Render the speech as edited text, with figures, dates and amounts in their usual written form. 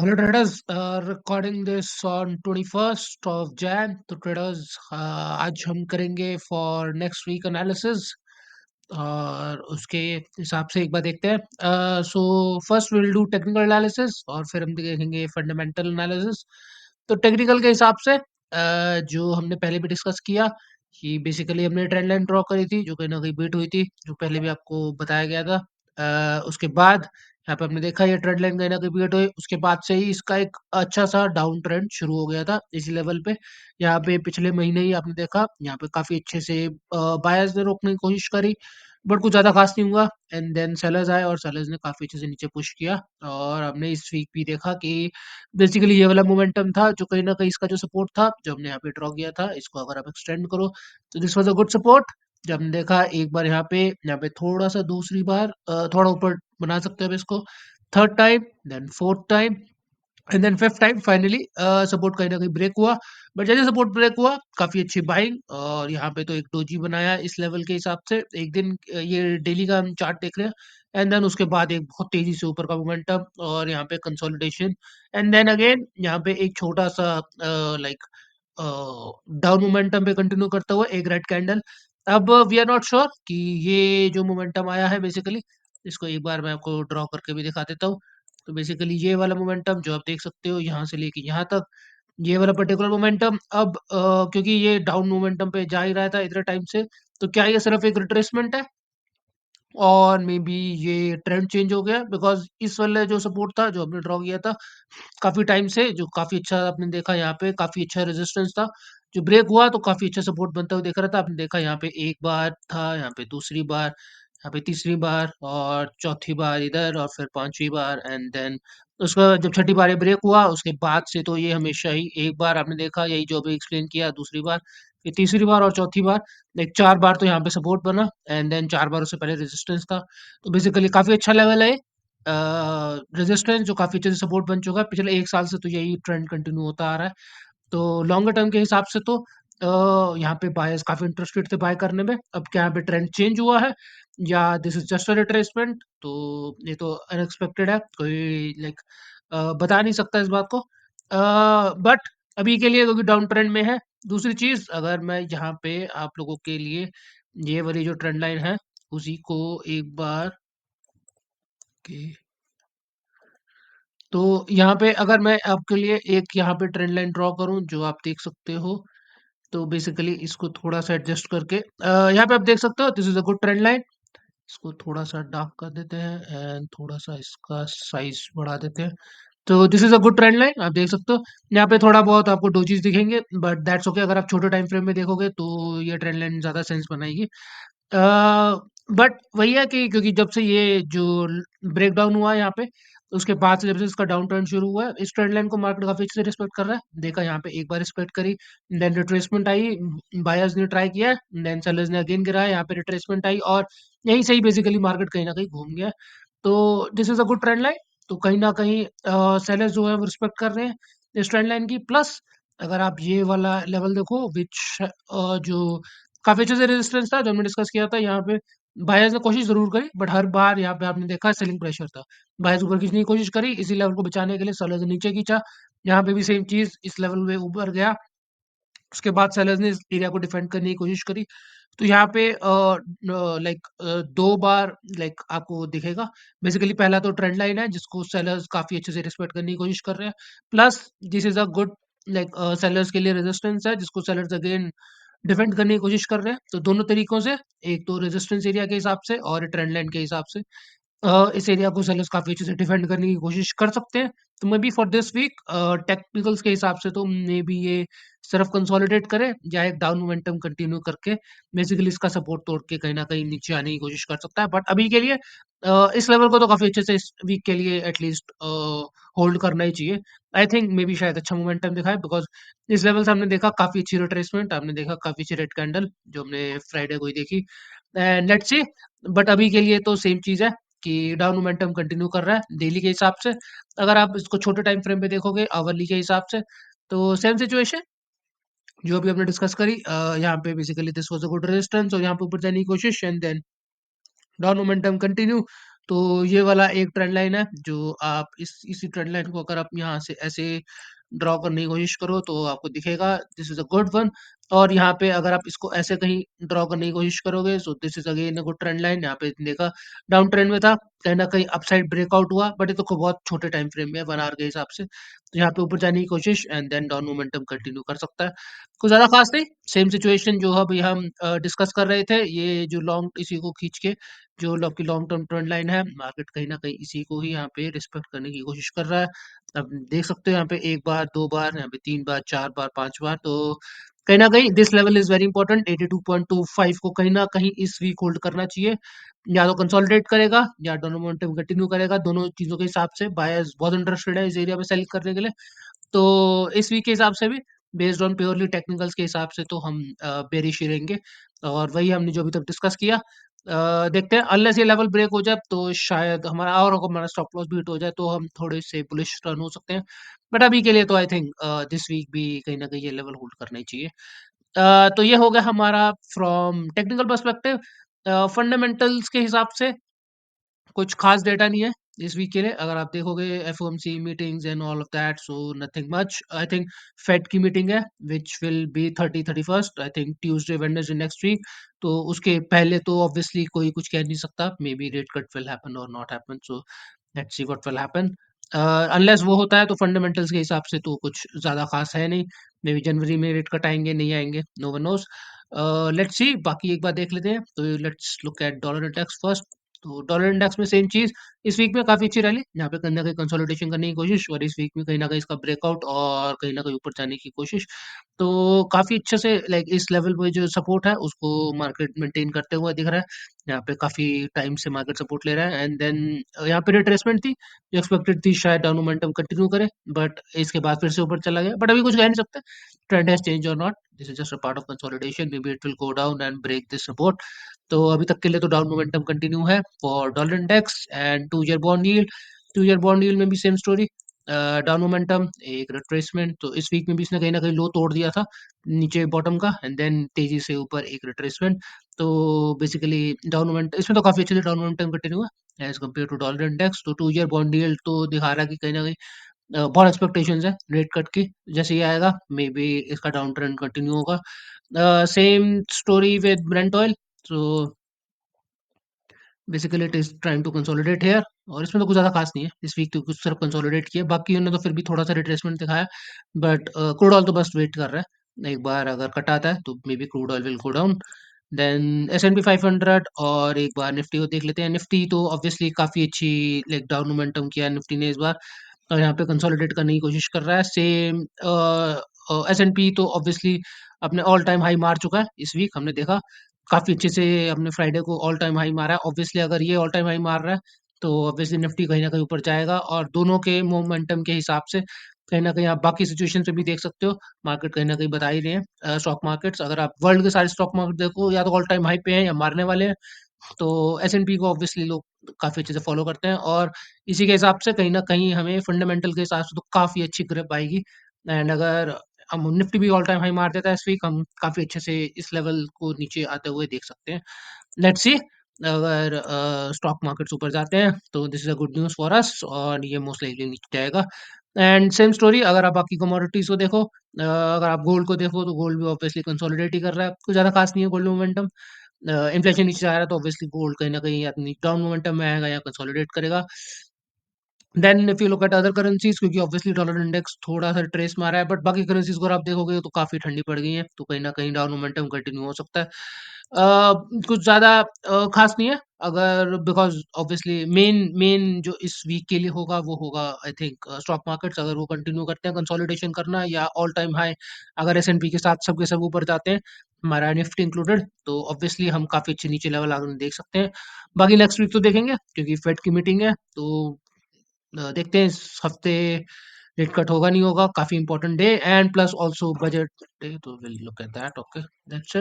Hello traders, recording this on 21st of Jan. तो traders आज हम करेंगे for next week analysis और उसके हिसाब से एक बार देखते हैं. So first we'll do technical analysis और फिर हम देखेंगे fundamental analysis. तो technical के हिसाब से जो हमने पहले भी डिस्कस किया कि बेसिकली हमने ट्रेंड लाइन ड्रॉ करी थी जो कहीं ना कहीं बीट हुई थी जो पहले भी आपको बताया गया था. उसके बाद यहाँ पे हमने देखा ये ट्रेंड लाइन कहीं न कहीं ब्रेक हुई, उसके बाद से ही इसका एक अच्छा-सा डाउन ट्रेंड शुरू हो गया था इसी लेवल पे। यहाँ पे पिछले महीने ही आपने देखा, यहाँ पे काफ़ी अच्छे से बायर्स ने रोकने की कोशिश करी, बट कुछ ज़्यादा खास नहीं हुआ एंड देन सेलर्स आए और सेलर्स ने काफ़ी अच्छे से नीचे पुश किया और हमने इस वीक भी देखा कि बेसिकली ये वाला मोमेंटम था जो कहीं न कहीं इसका जो सपोर्ट था, जो हमने यहाँ पे ड्रॉ किया था, इसको अगर आप एक्सटेंड करो, तो this was a good support. जब हमने देखा एक बार यहाँ पे थोड़ा-सा दूसरी बार थोड़ा ऊपर बना सकते हैं अब इसको, third time, then fourth time and then fifth time finally support कहीं न कहीं ब्रेक हुआ। बट जैसे सपोर्ट ब्रेक हुआ, काफ़ी अच्छी बाइंग और यहाँ पे तो एक डोजी बनाया इस लेवल के हिसाब से। एक दिन ये डेली का हम चार्ट देख रहे हैं एंड देन उसके बाद एक बहुत तेज़ी से ऊपर का मोमेंटम और यहाँ पे कंसोलिडेशन एंड देन अगेन यहाँ पे एक छोटा-सा लाइक अ, डाउन मोमेंटम पे कंटिन्यू करता हुआ एक रेड कैंडल। अब वी आर नॉट श्योर कि ये जो मोमेंटम आया है बेसिकली, इसको एक बार मैं आपको ड्रॉ करके भी दिखा देता हूँ। तो बेसिकली ये वाला मोमेंटम जो आप देख सकते हो यहाँ से लेके यहाँ तक, ये वाला पर्टिकुलर मोमेंटम अब क्योंकि ये डाउन मोमेंटम पे जा ही रहा था इतने टाइम से, तो क्या ये सिर्फ एक रिट्रेसमेंट है और मे बी ये ट्रेंड चेंज हो गया बिकॉज़ इस वाला जो सपोर्ट था, जो हमने ड्रॉ किया था काफ़ी टाइम से, जो काफ़ी अच्छा आपने देखा यहाँ पे काफ़ी अच्छा रेजिस्टेंस था। जो ब्रेक हुआ तो काफ़ी अच्छा सपोर्ट बनता हुआ दिख रहा था। आपने देखा यहाँ पे एक बार था, यहाँ पे दूसरी बार, यहाँ पे तीसरी बार और चौथी बार इधर और फिर पाँचवीं बार एंड देन उसके बाद जब छठी बार ये ब्रेक हुआ उसके बाद से तो ये हमेशा ही एक बार आपने देखा यही जो अभी एक्सप्लेन किया, दूसरी बार, फिर तीसरी बार और चौथी बार, लाइक 4 बार तो यहाँ पे सपोर्ट बना एंड देन 4 बार उससे पहले रेजिस्टेंस था। तो बेसिकली काफ़ी अच्छा लेवल है ये। रेजिस्टेंस जो काफ़ी अच्छे से सपोर्ट बन चुका है, पिछले 1 साल से तो यही ट्रेंड कंटिन्यू होता आ रहा है। तो लॉन्गर टर्म के हिसाब से तो यहाँ पे बायर्स काफ़ी इंटरेस्टेड थे बाय करने में। अब क्या यहाँ पे ट्रेंड चेंज हुआ है या this is just a retracement? तो ये तो अनएक्सपेक्टेड है, कोई लाइक बता नहीं सकता इस बात को। बट अभी के लिए क्योंकि डाउन ट्रेंड में है। दूसरी चीज़ अगर मैं यहाँ पे आप लोगों के लिए ये वाली जो ट्रेंड लाइन है, उसी को एक बार के तो यहाँ पे अगर मैं आपके लिए एक यहाँ पे ट्रेंड लाइन ड्रॉ करूँ जो आप देख सकते हो, तो बेसिकली इसको थोड़ा-सा एडजस्ट करके यहाँ पे आप देख सकते हो this is a good trend line. इसको थोड़ा-सा डार्क कर देते हैं एंड थोड़ा-सा इसका साइज़ बढ़ा देते हैं। तो this is a good trend line आप देख सकते हो। यहाँ पे थोड़ा बहुत आपको डोजीज़ दिखेंगे बट दैट्स ओके अगर आप छोटे टाइम फ्रेम में देखोगे तो ये ट्रेंड लाइन ज़्यादा सेंस बनाएगी। बट वही है कि क्योंकि जब से ये जो ब्रेकडाउन हुआ है यहाँ पे, उसके बाद से जब से इसका डाउन ट्रेंड शुरू हुआ है, इस ट्रेंड लाइन को मार्केट काफ़ी अच्छे से रिस्पेक्ट कर रहा है। देखा यहाँ पे एक बार रिस्पेक्ट करी, देन रिट्रेसमेंट आई, बायर्स ने ट्राई किया, देन सेलर्स ने अगेन गिराया, यहाँ पे रिट्रेसमेंट आई और यहीं से ही बेसिकली मार्केट कहीं न कहीं घूम गया। तो this is a good trend line. तो कहीं न कहीं सेलर्स जो है वो रिस्पेक्ट कर रहे हैं इस ट्रेंड लाइन की। प्लस अगर आप ये वाला लेवल देखो जो काफ़ी अच्छे से रेजिस्टेंस था जो हमने डिस्कस किया था यहाँ पे बायर्स ने कोशिश ज़रूर करी बट हर बार यहाँ पे आपने देखा सेलिंग प्रेशर था। बायर्स ऊपर खींचने की कोशिश करी इसी लेवल को बचाने के लिए सेलर्स ने नीचे खींचा। यहाँ पे भी सेम चीज़ इस लेवल में ऊपर गया। उसके बाद सेलर्स ने इस एरिया को डिफेंड करने की कोशिश करी। तो यहाँ पे 2 बार लाइक आपको दिखेगा। बेसिकली पहला तो ट्रेंड लाइन है जिसको सेलर्स काफ़ी अच्छे से रिस्पेक्ट करने की कोशिश कर रहे हैं। Plus this is a good sellers के लिए रेजिस्टेंस है जिसको सेलर्स अगेन डिफेंड करने की कोशिश कर रहे हैं। तो दोनों तरीकों से, एक तो रेजिस्टेंस एरिया के हिसाब से और ट्रेंड लाइन के हिसाब से इस एरिया को सेलर्स काफ़ी अच्छे से डिफेंड करने की कोशिश कर सकते हैं। तो may be for this week technicals के हिसाब से तो मे बी ये सिर्फ कंसोलिडेट करे या एक डाउन मोमेंटम कंटिन्यू करके बेसिकली इसका सपोर्ट तोड़ के कहीं न कहीं नीचे आने की कोशिश कर सकता है। बट अभी के लिए इस लेवल को तो काफ़ी अच्छे से इस वीक के लिए एटलीस्ट होल्ड करना ही चाहिए। आई थिंक मे बी शायद अच्छा मोमेंटम दिखाए बिकॉज़ इस लेवल से हमने देखा काफ़ी अच्छी रिट्रेसमेंट, हमने देखा काफ़ी अच्छी रेड कैंडल जो हमने फ्राइडे को ही देखी। एंड लेट्स सी बट अभी के लिए तो सेम चीज़ है कि डाउन मोमेंटम कंटिन्यू कर रहा है डेली के हिसाब से। अगर आप इसको छोटे टाइम फ्रेम पे देखोगे आवरली के हिसाब से, तो सेम सिचुएशन जो अभी हमने डिस्कस करी यहाँ पे basically this was a good resistance और यहाँ पे ऊपर जाने की कोशिश and then down momentum continue. तो ये वाला एक ट्रेंड लाइन है जो आप इसी ट्रेंड लाइन को अगर आप यहाँ से ऐसे ड्रॉ करने की कोशिश करो तो आपको दिखेगा this is a good one. और यहाँ पे अगर आप इसको ऐसे कहीं ड्रॉ करने की कोशिश करोगे so this is again a good trend line. यहाँ पे देखा डाउन ट्रेंड में था, कहीं ना कहीं अपसाइड ब्रेकआउट हुआ, बट ये तो बहुत छोटे टाइम फ्रेम में है 1 आवर के हिसाब से। तो यहाँ पे ऊपर जाने की कोशिश and then down momentum continue कर सकता है। कुछ ज्यादा खास नहीं, सेम सिचुएशन जो अभी हम डिस्कस कर रहे थे, ये जो लॉन्ग इसी को खींच के जो की लॉन्ग टर्म ट्रेंड लाइन है, मार्केट कहीं ना कहीं इसी को ही यहाँ पे रिस्पेक्ट करने की कोशिश कर रहा है। अब देख सकते हो यहाँ पे एक बार, दो बार, यहाँ पे तीन बार, चार बार, पांच बार। तो कहीं ना कहीं this level is very important. 82.25 को कहीं ना कहीं इस वीक होल्ड करना चाहिए। या तो कंसोलिडेट करेगा या डाउन मोमेंटम कंटिन्यू करेगा, दोनों चीजों के हिसाब से बायर्स बहुत इंटरेस्टेड है इस एरिया में सेल करने के लिए। तो इस वीक के हिसाब से भी बेस्ड ऑन प्योरली टेक्निकल्स के हिसाब से तो हम बेरिश ही रहेंगे। और वही हमने जो अभी तक डिस्कस किया। देखते हैं, अनलेस ये लेवल ब्रेक हो जाए तो शायद हमारा और अगर हमारा स्टॉप लॉस भी हिट हो जाए तो हम थोड़े से बुलिश टर्न हो सकते हैं। बट अभी के लिए तो आई थिंक दिस वीक भी कहीं ना कहीं ये लेवल होल्ड करना ही चाहिए। तो ये हो गया हमारा फ्रॉम टेक्निकल पर्सपेक्टिव। फंडामेंटल्स के हिसाब से कुछ खास डेटा नहीं है इस वीक के लिए। अगर आप देखोगे FOMC meetings and all of that, so nothing much. I think Fed की मीटिंग है which will be 31st, I think Tuesday Wednesday next week. तो उसके पहले तो ऑब्वियसली कोई कुछ कह नहीं सकता, maybe rate cut will happen और not happen, so let's see what will happen. Unless वो होता है तो फंडामेंटल्स के हिसाब से तो कुछ ज्यादा खास है नहीं। मे बी जनवरी में रेट कट आएंगे, नहीं आएंगे, no one knows. Let's see, बाकी एक बार देख लेते हैं। तो let's look at dollar index first. तो डॉलर इंडेक्स में सेम चीज, इस वीक में काफी अच्छी रैली, यहाँ पे कहीं ना कहीं कंसोलिडेशन करने की कोशिश, और इस वीक में कहीं ना कहीं इसका ब्रेकआउट और कहीं ना कहीं ऊपर जाने की कोशिश। तो काफी अच्छे से लाइक इस लेवल पे जो सपोर्ट है उसको मार्केट मेंटेन करते हुए दिख रहा है। यहाँ पे काफी टाइम से मार्केट सपोर्ट ले रहा है एंड देन यहाँ पे रिट्रेसमेंट थी जो एक्सपेक्टेड थी, शायद डाउन मोमेंटम कंटिन्यू करे, बट इसके बाद फिर से ऊपर चला गया। बट अभी कुछ कह नहीं सकते, ट्रेंड हैज चेंज और not, this is just a part of consolidation, may be it will go down and break this support. तो अभी तक के लिए तो डाउन मोमेंटम कंटिन्यू है for dollar index and 2 year bond yield. 2 year bond yield में भी same story, down momentum, एक रिट्रेसमेंट। तो इस वीक में भी इसने कहीं ना कहीं लो तोड़ दिया था नीचे बॉटम का एंड देन तेजी से ऊपर एक रिट्रेसमेंट। तो बेसिकली डाउन मोमेंटम इसमें तो काफी अच्छे से डाउन मोमेंटम कंटिन्यू है as compare to dollar index. तो 2 ईयर बॉन्ड यील्ड तो दिखा रहा है कि कहीं ना कहीं बहुत एक्सपेक्टेशंस है रेट कट की, जैसे ये आएगा मे बी इसका डाउन ट्रेंड कंटिन्यू होगा। Same story with Brent oil. तो basically it is trying to consolidate here, और इसमें तो कुछ ज्यादा खास नहीं है इस वीक, तो कुछ सिर्फ कंसोलिडेट किया, बाकी उन्होंने तो फिर भी थोड़ा सा रिट्रेसमेंट दिखाया। बट क्रूड ऑयल तो बस वेट कर रहा है, एक बार अगर कट आता है तो मे be crude oil will go down. Then S&P 500 और एक बार निफ्टी को देख लेते हैं। निफ्टी तो ऑब्वियसली काफी अच्छी लाइक डाउन मोमेंटम किया निफ्टी ने इस बार, और यहाँ पे कंसोलिडेट करने की कोशिश कर रहा है। सेम S&P तो ऑब्वियसली अपने ऑल टाइम हाई मार चुका है इस वीक, हमने देखा काफी अच्छे से, हमने फ्राइडे को ऑल टाइम हाई मारा है। ऑब्वियसली अगर ये ऑल टाइम हाई मार रहा है तो ऑब्वियसली निफ्टी कहीं ना कहीं ऊपर जाएगा, और दोनों के मोमेंटम के हिसाब से कहीं ना कहीं आप बाकी सिचुएशन पे भी देख सकते हो, मार्केट कहीं ना कहीं बता ही रहे हैं। स्टॉक मार्केट्स अगर आप वर्ल्ड के सारे स्टॉक मार्केट देखो, या तो ऑल टाइम हाई पे हैं या मारने वाले हैं। तो S&P को ऑब्वियसली लोग काफी अच्छे से फॉलो करते हैं, और इसी के हिसाब से कहीं ना कहीं हमें फंडामेंटल के हिसाब से तो काफी अच्छी ग्रिप आएगी। एंड अगर हम निफ्टी भी ऑल टाइम हाई मार देता है इस वीक, हम काफी अच्छे से इस लेवल को नीचे आते हुए देख सकते हैं। लेट्स सी, अगर स्टॉक मार्केट्स ऊपर जाते हैं तो this is a good news for us, और ये मोस्ट लाइकली नीचे जाएगा। एंड सेम स्टोरी अगर आप बाकी कमोडिटीज को देखो, अगर आप गोल्ड को देखो तो गोल्ड भी ऑब्वियसली कंसोलिडेट ही कर रहा है, कुछ ज्यादा खास नहीं है गोल्ड मोमेंटम। इन्फ्लेशन नीचे आ रहा है तो ऑब्वियसली गोल्ड कहीं ना कहीं या डाउन मोमेंटम में आएगा या कंसोलिडेट करेगा। Then if you look at other currencies, क्योंकि ऑब्वियसली डॉलर इंडेक्स थोड़ा सा ट्रेस मारा है, बट बाकी करेंसीज को अगर आप देखोगे तो काफी ठंडी पड़ गई है, तो कहीं ना कहीं डाउन मोमेंटम कंटिन्यू हो सकता है। कुछ ज्यादा खास नहीं है, अगर बिकॉज ऑब्वियसली मेन मेन जो इस वीक के लिए होगा वो होगा आई थिंक स्टॉक मार्केट्स, अगर वो कंटिन्यू करते हैं कंसोलिडेशन करना या ऑल टाइम हाई, अगर S&P के साथ सबके सब ऊपर जाते हैं, हमारा निफ्टी इंक्लूडेड, तो ऑब्वियसली हम काफी अच्छे नीचे लेवल आगे देख सकते हैं। बाकी नेक्स्ट वीक तो देखेंगे क्योंकि फेड की मीटिंग है, तो देखते हैं इस हफ्ते रेट कट होगा नहीं होगा, काफी important day and plus also budget day, तो will look at that. Okay, that's